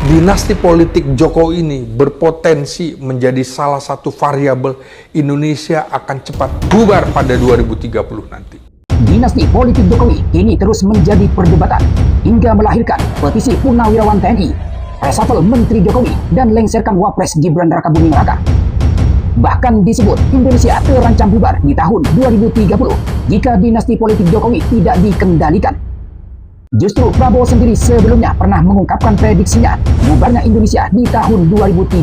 Dinasti politik Jokowi ini berpotensi menjadi salah satu variabel Indonesia akan cepat bubar pada 2030 nanti. Dinasti politik Jokowi kini terus menjadi perdebatan hingga melahirkan petisi Purnawirawan TNI, reshuffle Menteri Jokowi, dan lengserkan Wapres Gibran Rakabuming Raka. Bahkan disebut Indonesia terancam bubar di tahun 2030 jika dinasti politik Jokowi tidak dikendalikan. Justru Prabowo sendiri sebelumnya pernah mengungkapkan prediksinya bubarnya Indonesia di tahun 2030.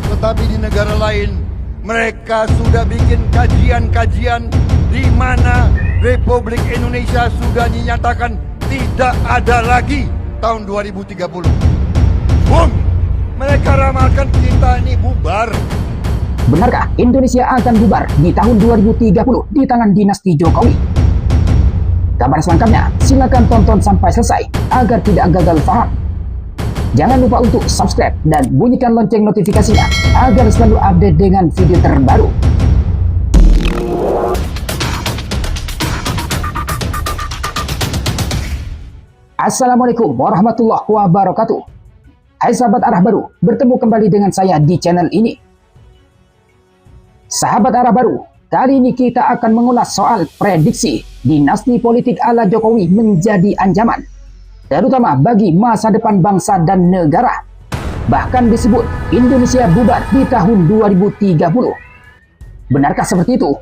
Tetapi di negara lain, mereka sudah bikin kajian-kajian di mana Republik Indonesia sudah dinyatakan tidak ada lagi tahun 2030. Boom! Mereka ramalkan kita ini bubar. Benarkah Indonesia akan bubar di tahun 2030 di tangan dinasti Jokowi? Kabar selengkapnya, silakan tonton sampai selesai agar tidak gagal paham. Jangan lupa untuk subscribe dan bunyikan lonceng notifikasinya agar selalu update dengan video terbaru. Assalamualaikum warahmatullahi wabarakatuh. Hai sahabat arah baru, bertemu kembali dengan saya di channel ini. Sahabat arah baru, kali ini kita akan mengulas soal prediksi dinasti politik ala Jokowi menjadi ancaman, terutama bagi masa depan bangsa dan negara. Bahkan disebut Indonesia bubar di tahun 2030. Benarkah seperti itu?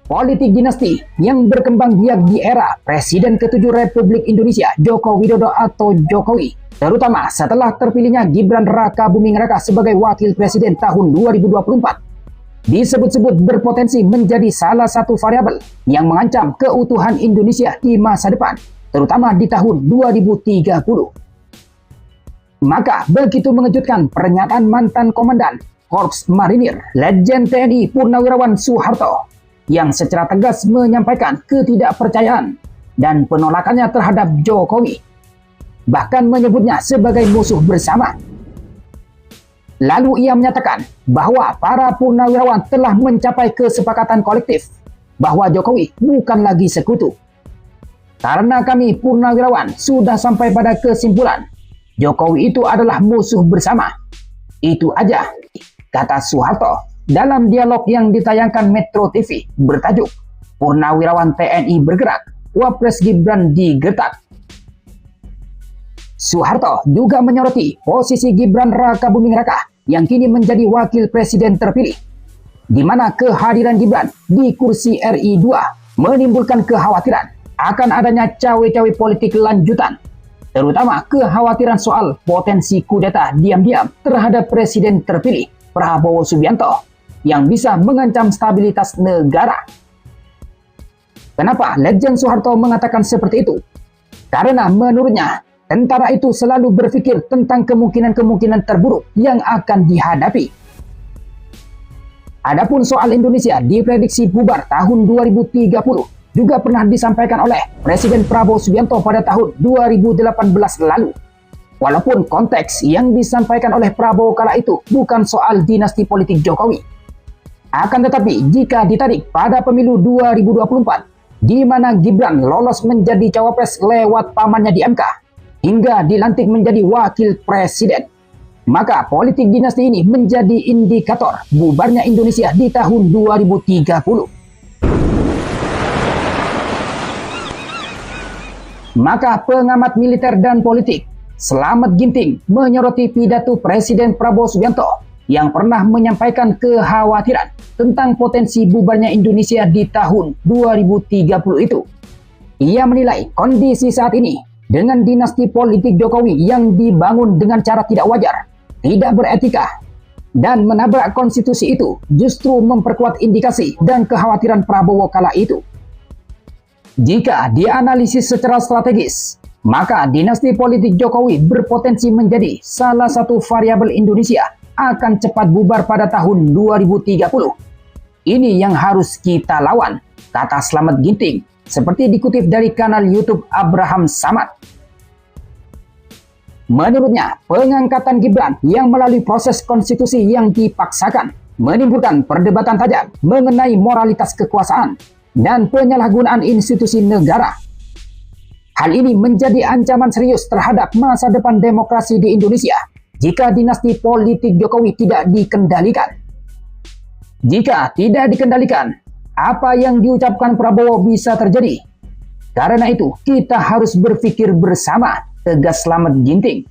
Politik dinasti yang berkembang biak di era Presiden ke-7 Republik Indonesia Joko Widodo atau Jokowi, terutama setelah terpilihnya Gibran Rakabuming Raka sebagai Wakil Presiden tahun 2024, disebut-sebut berpotensi menjadi salah satu variabel yang mengancam keutuhan Indonesia di masa depan, terutama di tahun 2030. Maka begitu mengejutkan pernyataan mantan Komandan Korps Marinir Legend TNI Purnawirawan Soeharto yang secara tegas menyampaikan ketidakpercayaan dan penolakannya terhadap Jokowi, bahkan menyebutnya sebagai musuh bersama. Lalu ia menyatakan bahwa para purnawirawan telah mencapai kesepakatan kolektif bahwa Jokowi bukan lagi sekutu. Karena kami purnawirawan sudah sampai pada kesimpulan Jokowi itu adalah musuh bersama. Itu aja, kata Soeharto dalam dialog yang ditayangkan Metro TV bertajuk Purnawirawan TNI Bergerak, Wapres Gibran Digertak. Soeharto juga menyoroti posisi Gibran Rakabuming Raka yang kini menjadi wakil presiden terpilih, di mana kehadiran Gibran di kursi RI 2 menimbulkan kekhawatiran akan adanya cawe-cawe politik lanjutan, terutama kekhawatiran soal potensi kudeta diam-diam terhadap presiden terpilih Prabowo Subianto yang bisa mengancam stabilitas negara. Kenapa Legend Soeharto mengatakan seperti itu? Karena menurutnya tentara itu selalu berpikir tentang kemungkinan-kemungkinan terburuk yang akan dihadapi. Adapun soal Indonesia diprediksi bubar tahun 2030 juga pernah disampaikan oleh Presiden Prabowo Subianto pada tahun 2018 lalu. Walaupun konteks yang disampaikan oleh Prabowo kala itu bukan soal dinasti politik Jokowi. Akan tetapi jika ditarik pada pemilu 2024, di mana Gibran lolos menjadi cawapres lewat pamannya di MK, hingga dilantik menjadi wakil presiden, maka politik dinasti ini menjadi indikator bubarnya Indonesia di tahun 2030. Maka pengamat militer dan politik Slamet Ginting menyoroti pidato Presiden Prabowo Subianto yang pernah menyampaikan kekhawatiran tentang potensi bubarnya Indonesia di tahun 2030 itu. Ia menilai kondisi saat ini dengan dinasti politik Jokowi yang dibangun dengan cara tidak wajar, tidak beretika, dan menabrak konstitusi itu justru memperkuat indikasi dan kekhawatiran Prabowo kala itu. Jika dianalisis secara strategis, maka dinasti politik Jokowi berpotensi menjadi salah satu variabel Indonesia akan cepat bubar pada tahun 2030. Ini yang harus kita lawan, kata Slamet Ginting, seperti dikutip dari kanal YouTube Abraham Samad. Menurutnya, pengangkatan Gibran yang melalui proses konstitusi yang dipaksakan menimbulkan perdebatan tajam mengenai moralitas kekuasaan dan penyalahgunaan institusi negara. Hal ini menjadi ancaman serius terhadap masa depan demokrasi di Indonesia jika dinasti politik Jokowi tidak dikendalikan. Jika tidak dikendalikan, apa yang diucapkan Prabowo bisa terjadi. Karena itu, kita harus berpikir bersama, tegas Slamet Ginting.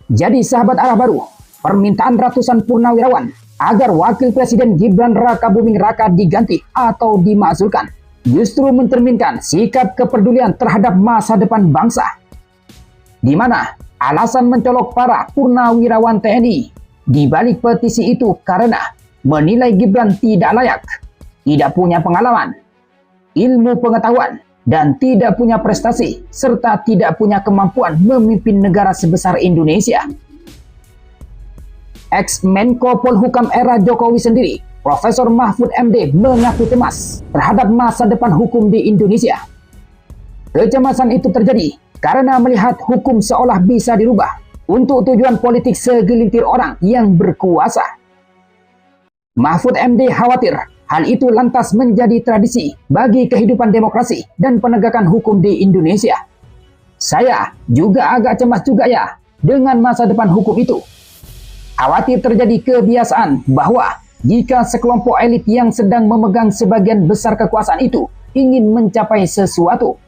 Jadi sahabat Arah Baru, permintaan ratusan purnawirawan agar Wakil Presiden Gibran Rakabuming Raka diganti atau dimakzulkan justru mencerminkan sikap kepedulian terhadap masa depan bangsa. Di mana alasan mencolok para purnawirawan TNI di balik petisi itu karena menilai Gibran tidak layak, tidak punya pengalaman, ilmu pengetahuan, dan tidak punya prestasi, serta tidak punya kemampuan memimpin negara sebesar Indonesia. Ex-Menko Polhukam era Jokowi sendiri, Profesor Mahfud MD, mengaku cemas terhadap masa depan hukum di Indonesia. Kecemasan itu terjadi karena melihat hukum seolah bisa dirubah untuk tujuan politik segelintir orang yang berkuasa. Mahfud MD khawatir hal itu lantas menjadi tradisi bagi kehidupan demokrasi dan penegakan hukum di Indonesia. Saya juga agak cemas juga ya dengan masa depan hukum itu. Khawatir terjadi kebiasaan bahwa jika sekelompok elit yang sedang memegang sebagian besar kekuasaan itu ingin mencapai sesuatu,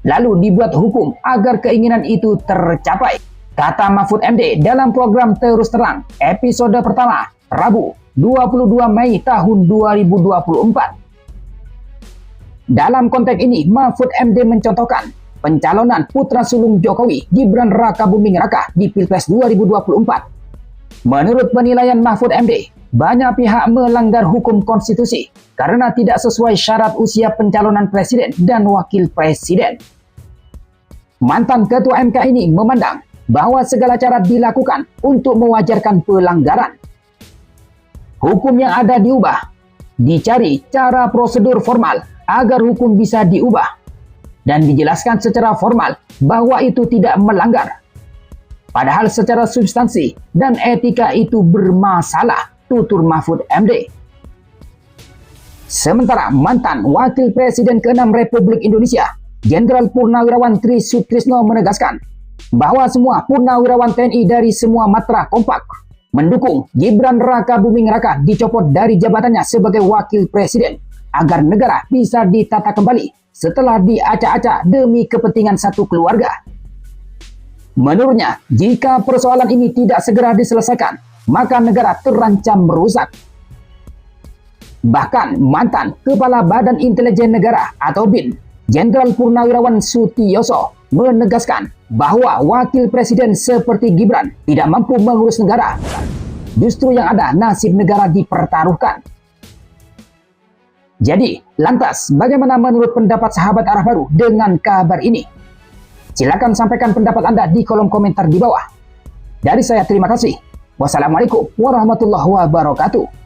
lalu dibuat hukum agar keinginan itu tercapai. Kata Mahfud MD dalam program Terus Terang episode pertama, Rabu 22 Mei tahun 2024. Dalam konteks ini, Mahfud MD mencontohkan pencalonan putra sulung Jokowi, Gibran Rakabuming Raka di Pilpres 2024. Menurut penilaian Mahfud MD, banyak pihak melanggar hukum konstitusi karena tidak sesuai syarat usia pencalonan presiden dan wakil presiden. Mantan Ketua MK ini memandang bahwa segala cara dilakukan untuk mewajarkan pelanggaran. Hukum yang ada diubah, dicari cara prosedur formal agar hukum bisa diubah, dan dijelaskan secara formal bahwa itu tidak melanggar. Padahal secara substansi dan etika itu bermasalah, tutur Mahfud MD. Sementara mantan Wakil Presiden ke-6 Republik Indonesia, Jenderal Purnawirawan Tri Sutrisno menegaskan bahwa semua purnawirawan TNI dari semua matra kompak mendukung Gibran Rakabuming Raka dicopot dari jabatannya sebagai Wakil Presiden agar negara bisa ditata kembali setelah diacak-acak demi kepentingan satu keluarga. Menurutnya, jika persoalan ini tidak segera diselesaikan, maka negara terancam merusak. Bahkan mantan Kepala Badan Intelijen Negara atau BIN, Jenderal Purnawirawan Sutioso menegaskan bahwa Wakil Presiden seperti Gibran tidak mampu mengurus negara. Justru yang ada nasib negara dipertaruhkan. Jadi, lantas bagaimana menurut pendapat sahabat Arah Baru dengan kabar ini? Silakan sampaikan pendapat Anda di kolom komentar di bawah. Dari saya terima kasih. Wassalamualaikum warahmatullahi wabarakatuh.